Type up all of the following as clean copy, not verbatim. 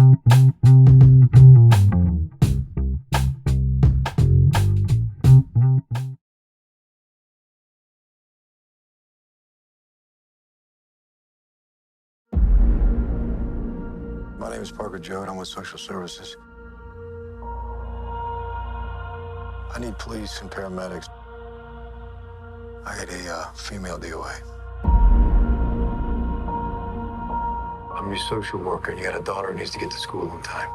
My name is Parker Joe, and I'm with Social Services. I need police and paramedics. I had a female DOA. I'm your social worker, and you got a daughter who needs to get to school on time.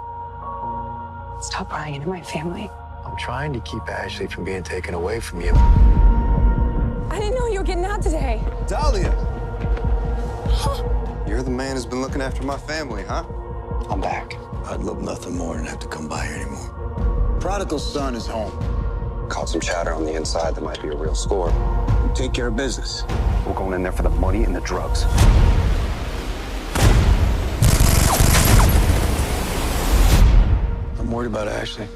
Stop prying into my family. I'm trying to keep Ashley from being taken away from you. I didn't know you were getting out today. Dahlia! You're the man who's been looking after my family, huh? I'm back. I'd love nothing more than have to come by here anymore. Prodigal son is home. Caught some chatter on the inside that might be a real score. Take care of business. We're going in there for the money and the drugs. I'm worried about Ashley.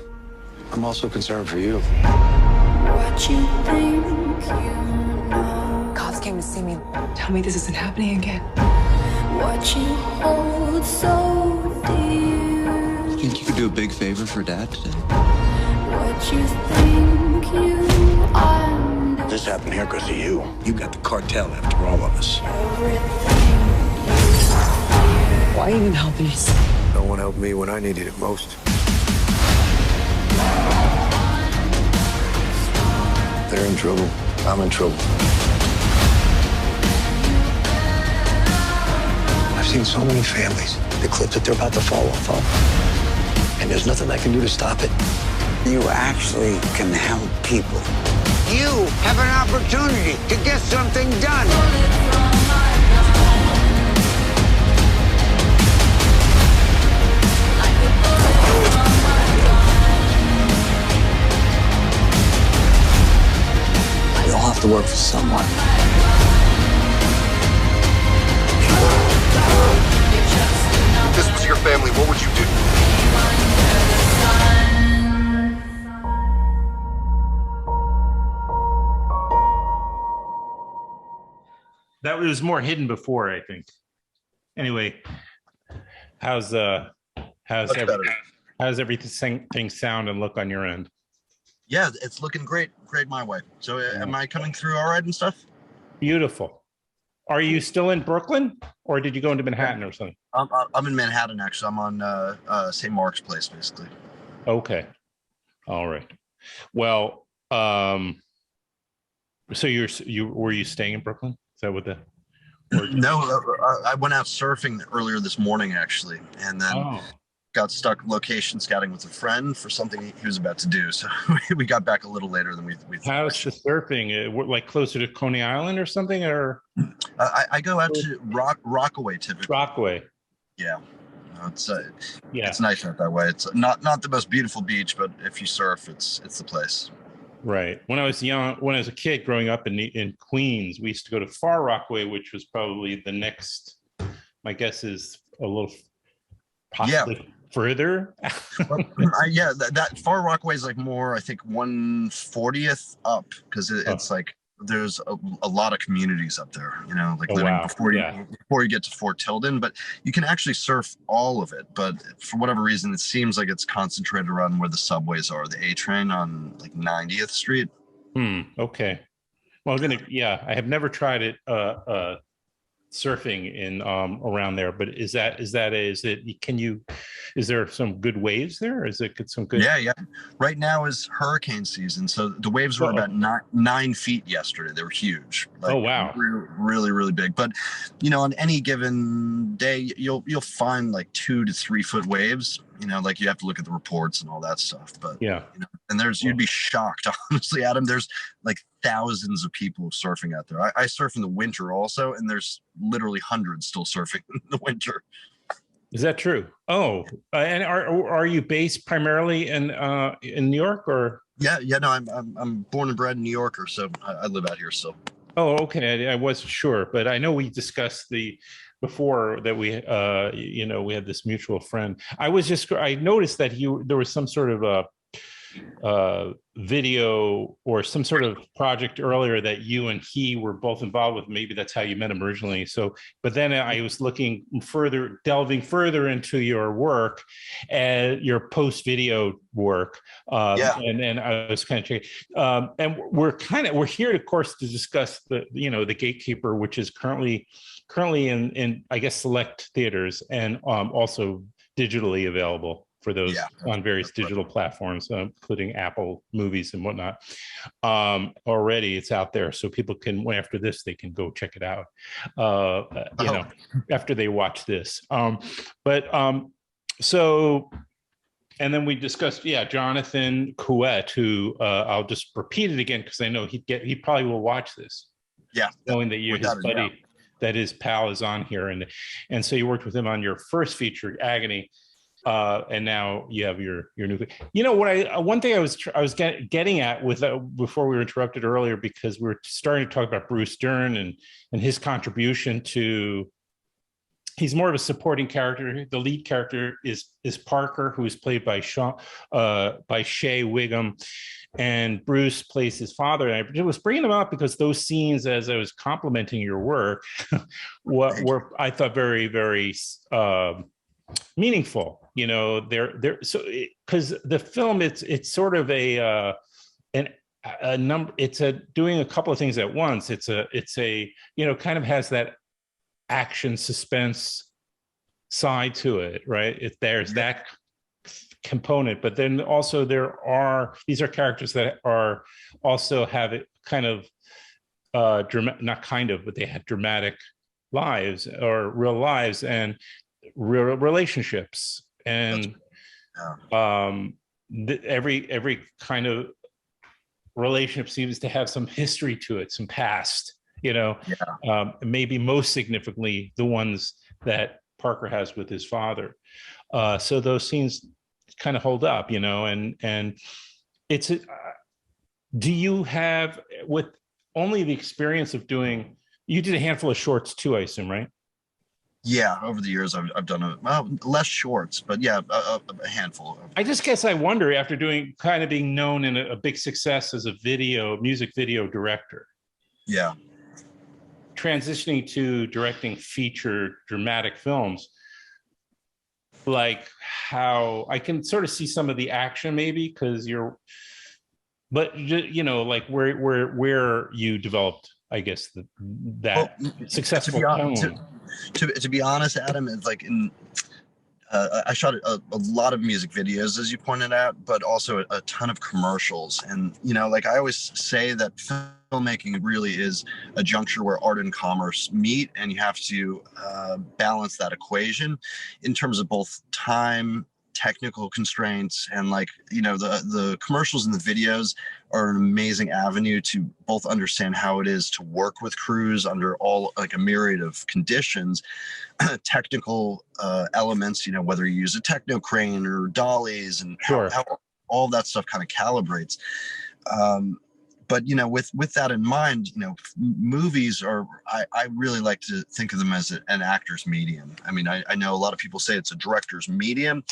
I'm also concerned for you. What you think you know. Cops came to see me. Tell me this isn't happening again. What you hold so dear. Think you could do a big favor for Dad today? What you think you are. This happened here because of you. You got the cartel after all of us. Why even help me? No one helped me when I needed it most. They're in trouble. I'm in trouble. I've seen so many families, the cliff that they're about to fall off of. And there's nothing I can do to stop it. You actually can help people. You have an opportunity to get something done. We all have to work for someone. If this was your family, what would you do? That was more hidden before, I think. Anyway, how's everything sound and look on your end? Yeah, it's looking great my way. So am I coming through all right and stuff? Beautiful. Are you still in Brooklyn, or did you go into Manhattan or something? I'm in Manhattan, actually. I'm on St. Mark's Place, basically. Okay. All right. Well, so were you staying in Brooklyn? Is that what the? No, I went out surfing earlier this morning, actually, and then got stuck location scouting with a friend for something he was about to do. So we got back a little later than we How's the surfing? Like closer to Coney Island or something, or? I go out to Rockaway typically. Rockaway. Yeah. It's nice out that way. It's not the most beautiful beach, but if you surf, it's the place. Right. When I was a kid growing up in Queens, we used to go to Far Rockaway, which was probably the next. My guess is a little possibly further. That Far Rockaway is like more, I think 140th up, because it's like there's a lot of communities up there, like before you get to Fort Tilden, but you can actually surf all of it. But for whatever reason, it seems like it's concentrated around where the subways are, the A train on like 90th Street. Okay. Well, I have never tried it surfing in around there, but is there some good waves there? Is it some good? Yeah. Right now is hurricane season, so the waves were about 9 feet yesterday. They were huge. Oh wow! Really, really big. But on any given day, you'll find like 2 to 3 foot waves. Like you have to look at the reports and all that stuff. But and you'd be shocked, honestly, Adam. There's like thousands of people surfing out there. I surf in the winter also, and there's literally hundreds still surfing in the winter. Is that true? Oh, and are you based primarily in New York, or? Yeah. No, I'm born and bred New Yorker, so I live out here still. Oh, okay. I wasn't sure, but I know we discussed before that we we had this mutual friend. I noticed that there was some sort of video or some sort of project earlier that you and he were both involved with. Maybe that's how you met him originally. So, but then I was looking further, delving further into your work and your post-video work. And I was kind of checking. And we're here, of course, to discuss the Gatekeeper, which is currently in I guess select theaters and also digitally available for those on various digital platforms, including Apple Movies and whatnot. Already it's out there, so people can, after this, they can go check it out, after they watch this. So, and then we discussed, Jonathan Couette, who I'll just repeat it again, because I know he probably will watch this. Yeah. Knowing that you're his buddy, that his pal is on here. And so you worked with him on your first feature, Agony. And now you have your new. One thing I was getting at with before we were interrupted earlier, because we were starting to talk about Bruce Dern and his contribution to. He's more of a supporting character. The lead character is Parker, who is played by Shea Whigham, and Bruce plays his father. And I was bringing them up because those scenes, as I was complimenting your work, were I thought very, very meaningful. They're so, because the film, it's sort of a number. It's doing a couple of things at once. It's a kind of has that action suspense side to it, right? There's that component, but then also these are characters that are also have it kind of not kind of, but they have dramatic lives or real lives and real relationships, and every kind of relationship seems to have some history to it, some past. Maybe most significantly the ones that Parker has with his father. So those scenes kind of hold up, and it's do you have, with only the experience of you did a handful of shorts too, I assume, right? Yeah, over the years I've done less shorts, but a handful. I just guess I wonder, after being known in a big success as a music video director. Yeah. Transitioning to directing feature dramatic films, like how I can sort of see some of the action maybe because like where you developed, I guess, that successful tone. To be honest, Adam, it's like I shot a lot of music videos, as you pointed out, but also a ton of commercials. And, like I always say that filmmaking really is a juncture where art and commerce meet, and you have to balance that equation in terms of both time, technical constraints, and the commercials and the videos are an amazing avenue to both understand how it is to work with crews under all a myriad of conditions, technical elements, whether you use a techno crane or dollies, and how all that stuff kind of calibrates. But with that in mind, movies are, I really like to think of them as an actor's medium. I mean, I know a lot of people say it's a director's medium.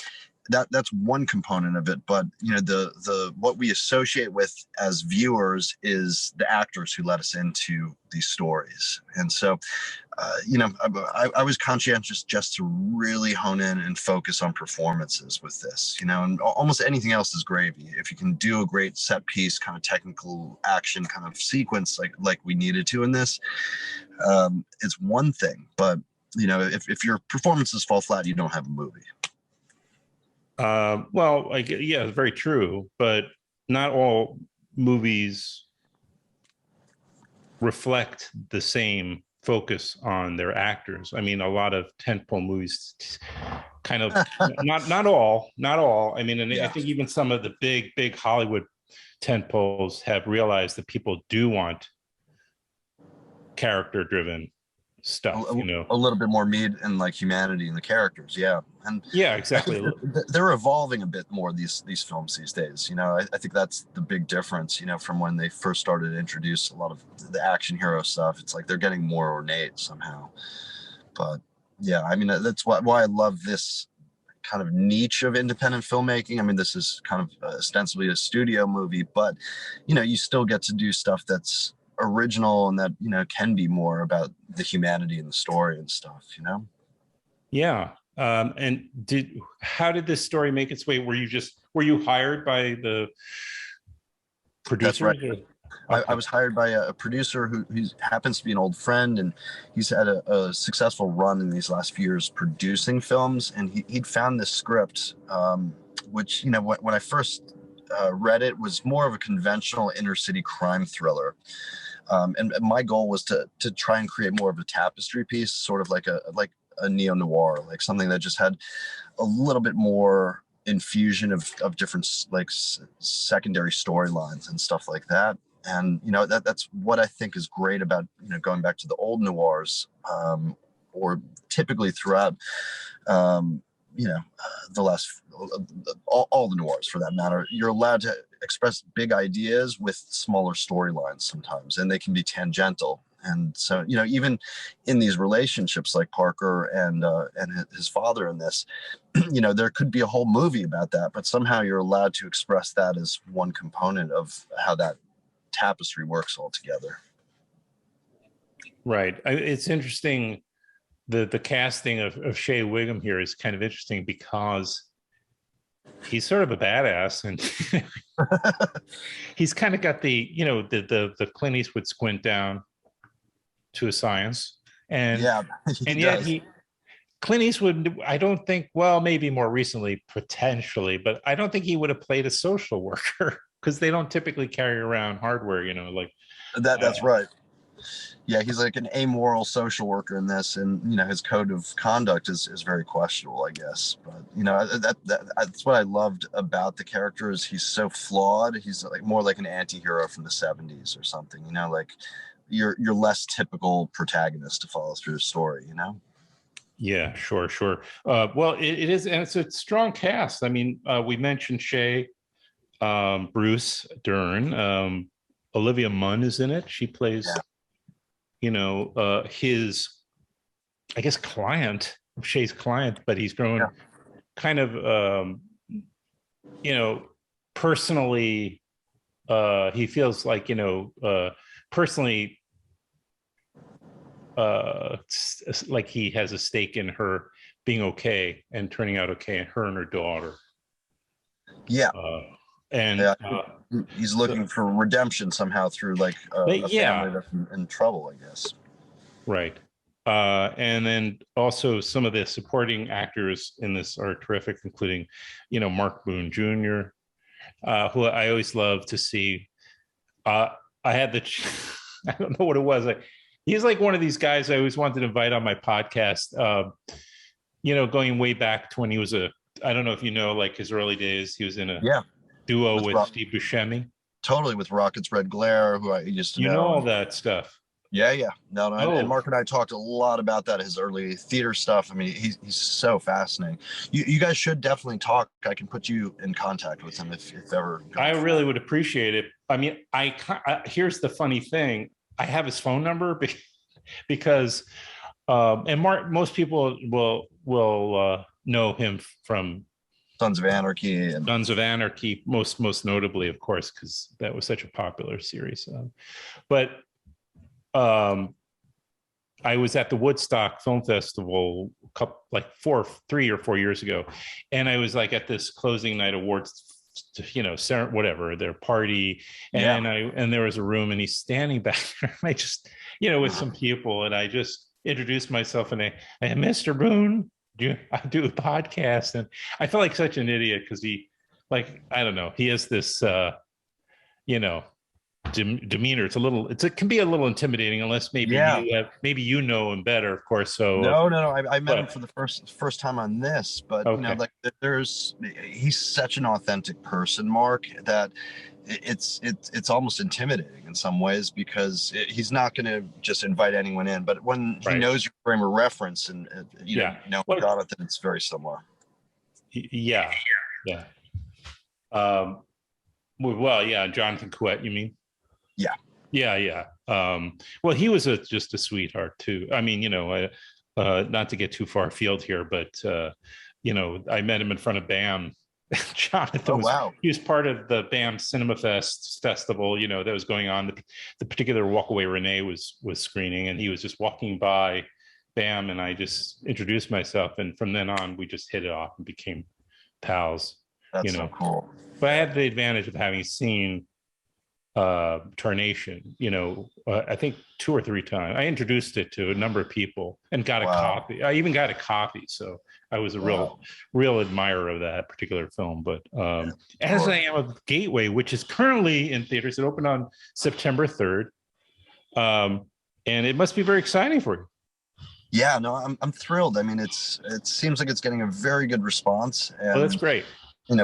That's one component of it, but the what we associate with as viewers is the actors who let us into these stories. And so I was conscientious just to really hone in and focus on performances with this, and almost anything else is gravy. If you can do a great set piece kind of technical action kind of sequence like we needed to in this, it's one thing, but if your performances fall flat, you don't have a movie. Very true, but not all movies reflect the same focus on their actors. I mean, a lot of tentpole movies kind of not all. I mean, and I think even some of the big Hollywood tentpoles have realized that people do want character-driven stuff, a little bit more meat and humanity in the characters. And exactly. They're evolving a bit more, these films these days. I think that's the big difference, from when they first started to introduce a lot of the action hero stuff. It's like they're getting more ornate somehow. But I mean, that's why I love this kind of niche of independent filmmaking. I mean, this is kind of ostensibly a studio movie, but you still get to do stuff that's original and that can be more about the humanity and the story and stuff. Yeah. And how did this story make its way? Were you hired by the producer? That's right. I was hired by a producer who happens to be an old friend, and he's had a successful run in these last few years producing films. And he'd found this script, which, when I first read it, was more of a conventional inner city crime thriller. And my goal was to try and create more of a tapestry piece, sort of like a neo-noir, like something that just had a little bit more infusion of different secondary storylines and stuff like that. And that's what I think is great about going back to the old noirs, or typically throughout the last all the noirs for that matter. You're allowed to express big ideas with smaller storylines sometimes, and they can be tangential. And so even in these relationships like Parker and his father in this, there could be a whole movie about that, but somehow you're allowed to express that as one component of how that tapestry works all together. Right. It's interesting. The casting of Shea Whigham here is kind of interesting because he's sort of a badass, and he's kind of got the the Clint Eastwood squint down to a science, and yet Clint Eastwood, I don't think, well, maybe more recently potentially, but I don't think he would have played a social worker, because they don't typically carry around hardware, like that's right. Yeah, he's like an amoral social worker in this, and his code of conduct is very questionable, I guess. But that's what I loved about the character, is he's so flawed. He's like more like an anti-hero from the 70s or something. Like you're less typical protagonist to follow through the story. Yeah, sure. Well, it is, and it's a strong cast. I mean, we mentioned Shea, Bruce Dern, Olivia Munn is in it. She plays, his, I guess, client, Shea's client, but he's grown kind of, personally, he feels like, personally, like he has a stake in her being okay and turning out okay, and her and her daughter. Yeah. And he's looking for redemption somehow through a family that's in trouble, I guess. Right. And then also some of the supporting actors in this are terrific, including, Mark Boone Jr., who I always love to see. I had I don't know what it was. He's like one of these guys I always wanted to invite on my podcast, going way back to when he was I don't know if like his early days, he was in a duo with Steve Buscemi. Totally, with Rocket's Red Glare, who I used to know. You know all that stuff. Yeah. No. And Mark and I talked a lot about that, his early theater stuff. I mean, he's so fascinating. You guys should definitely talk. I can put you in contact with him if ever. I really would appreciate it. I mean, here's the funny thing. I have his phone number because, and most people will know him from Sons of Anarchy, most notably, of course, because that was such a popular series. But I was at the Woodstock Film Festival 3 or 4 years ago, and I was like at this closing night awards, whatever, their party, and there was a room, and he's standing back there, and I just, with some people, and I just introduced myself, and I Mr. Boone, I do a podcast, and I felt like such an idiot because he, I don't know, he has this, demeanor. It can be a little intimidating, unless maybe you know him better, of course. So no, I met him for the first time on this, but he's such an authentic person, Mark, that it's almost intimidating in some ways, because he's not going to just invite anyone in, but when he knows your frame of reference and Jonathan, it's very similar. Yeah. Jonathan Couette, you mean? Yeah. Well, he was just a sweetheart too. I mean, not to get too far afield here, but I met him in front of BAM. Jonathan he was part of the BAM Cinema Festival, that was going on. The particular Walkaway Renee was screening, and he was just walking by BAM, and I just introduced myself, and from then on we just hit it off and became pals. That's so cool. But I had the advantage of having seen Tarnation, I think 2 or 3 times. I introduced it to a number of people and got a copy. I even got a copy, so I was a real admirer of that particular film. But as I am of Gateway, which is currently in theaters, it opened on September 3rd, and it must be very exciting for you. Yeah, no, I'm thrilled. I mean, it seems like it's getting a very good response. And, that's great.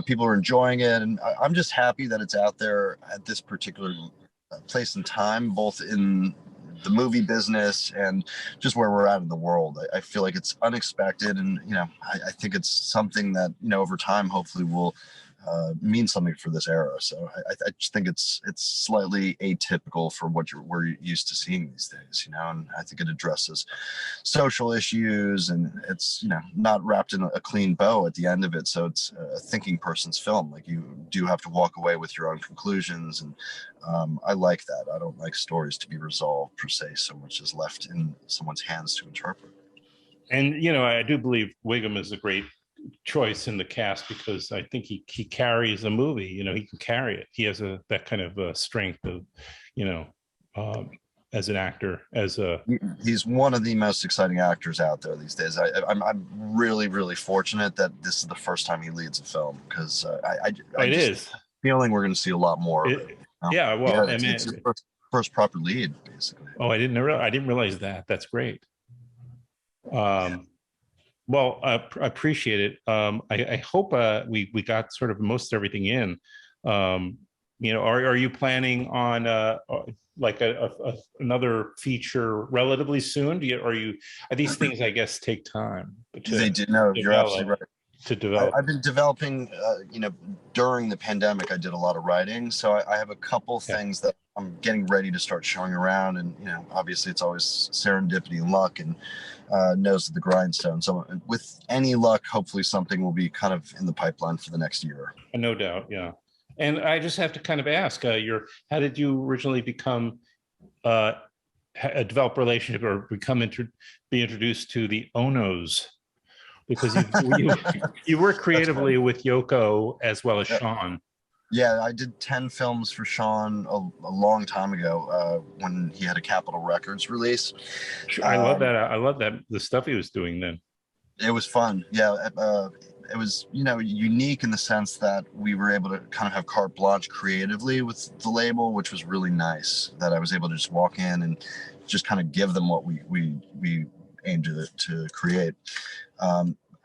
People are enjoying it, and I'm just happy that it's out there at this particular place and time, both in the movie business and just where we're at in the world. I feel like it's unexpected, and I think it's something that over time hopefully will mean something for this era. So I just think it's slightly atypical for what we're used to seeing these days, and I think it addresses social issues, and it's not wrapped in a clean bow at the end of it. So it's a thinking person's film. Like, you do have to walk away with your own conclusions, and I like that. I don't like stories to be resolved per se so much as left in someone's hands to interpret. And I do believe Whigham is a great choice in the cast, because I think he carries a movie. He can carry it. He has that kind of strength of as an actor. He's one of the most exciting actors out there these days. I'm really, really fortunate that this is the first time he leads a film, because I just feeling we're going to see a lot more of it. Yeah, well, it's his first proper lead, basically. Oh, I didn't realize that. That's great. Well, I appreciate it. I hope we got sort of most everything in. Are you planning on like another feature relatively soon? These things, I guess, take time? They did. No, you're absolutely right. To develop. I've been developing. During the pandemic, I did a lot of writing, so I have a couple things that I'm getting ready to start showing around, and obviously it's always serendipity and luck, and nose of the grindstone. So with any luck, hopefully something will be kind of in the pipeline for the next year. No doubt, yeah. And I just have to kind of ask, how did you originally become develop a relationship or be introduced to the Onos? Because you work creatively with Yoko as well as Sean. Yeah, I did 10 films for Sean a long time ago when he had a Capitol Records release. I love that. I love that, the stuff he was doing then. It was fun. Yeah, it was, unique in the sense that we were able to kind of have carte blanche creatively with the label, which was really nice, that I was able to just walk in and just kind of give them what we aimed to create.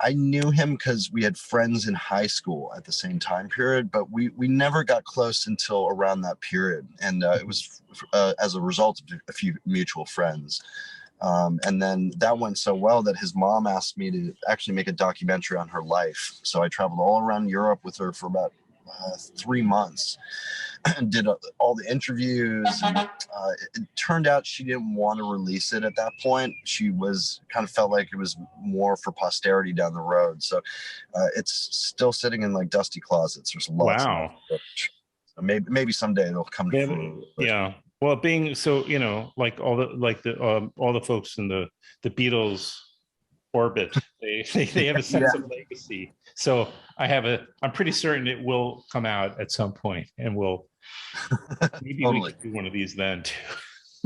I knew him because we had friends in high school at the same time period, but we never got close until around that period. And it was as a result of a few mutual friends. And then that went so well that his mom asked me to actually make a documentary on her life. So I traveled all around Europe with her for about 3 months and did all the interviews. And it turned out she didn't want to release it at that point. She felt like it was more for posterity down the road. So it's still sitting in like dusty closets. There's lots of it. So maybe someday it'll come to fruition. Yeah. Well, being so, like all the folks in the Beatles orbit, they have a sense of legacy. So I'm pretty certain it will come out at some point, and maybe we could do one of these then too.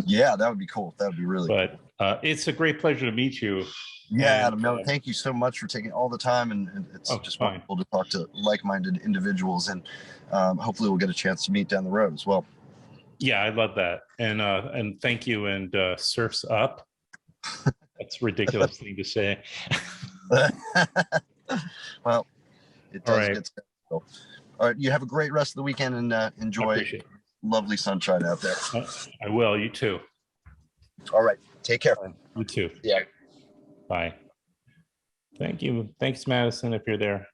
Yeah, that would be cool. That would be really cool. But it's a great pleasure to meet you. Yeah, Adam, no, thank you so much for taking all the time, and it's just wonderful to talk to like-minded individuals, and hopefully we'll get a chance to meet down the road as well. Yeah, I love that, and thank you, and surfs up. That's a ridiculous thing to say. Well, it does get said. So, all right, you have a great rest of the weekend, and enjoy lovely sunshine out there. I will. You too. All right, take care. You too. Yeah. Bye. Thank you. Thanks, Madison, if you're there.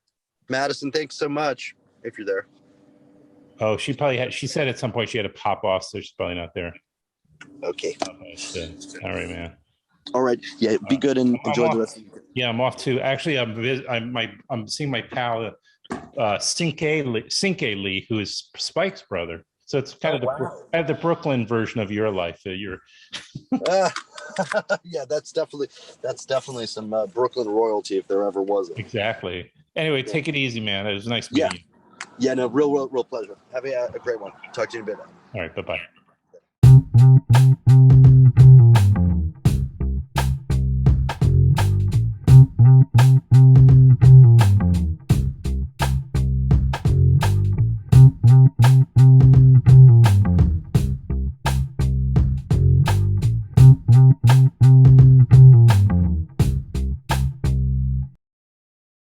Madison, thanks so much if you're there. Oh, she said at some point she had to pop off, so she's probably not there. Okay. All right, man. All right. Yeah. Be good and enjoy the rest of the weekend. Yeah, I'm off too. Actually, I'm seeing my pal, Cinque Lee, who is Spike's brother. So it's kind of the Brooklyn version of your life. You're. Yeah, that's definitely some Brooklyn royalty if there ever was it. Exactly. Anyway, take it easy, man. It was nice meeting you. Yeah, no, real pleasure. Have a great one. Talk to you in a bit. All right, bye-bye.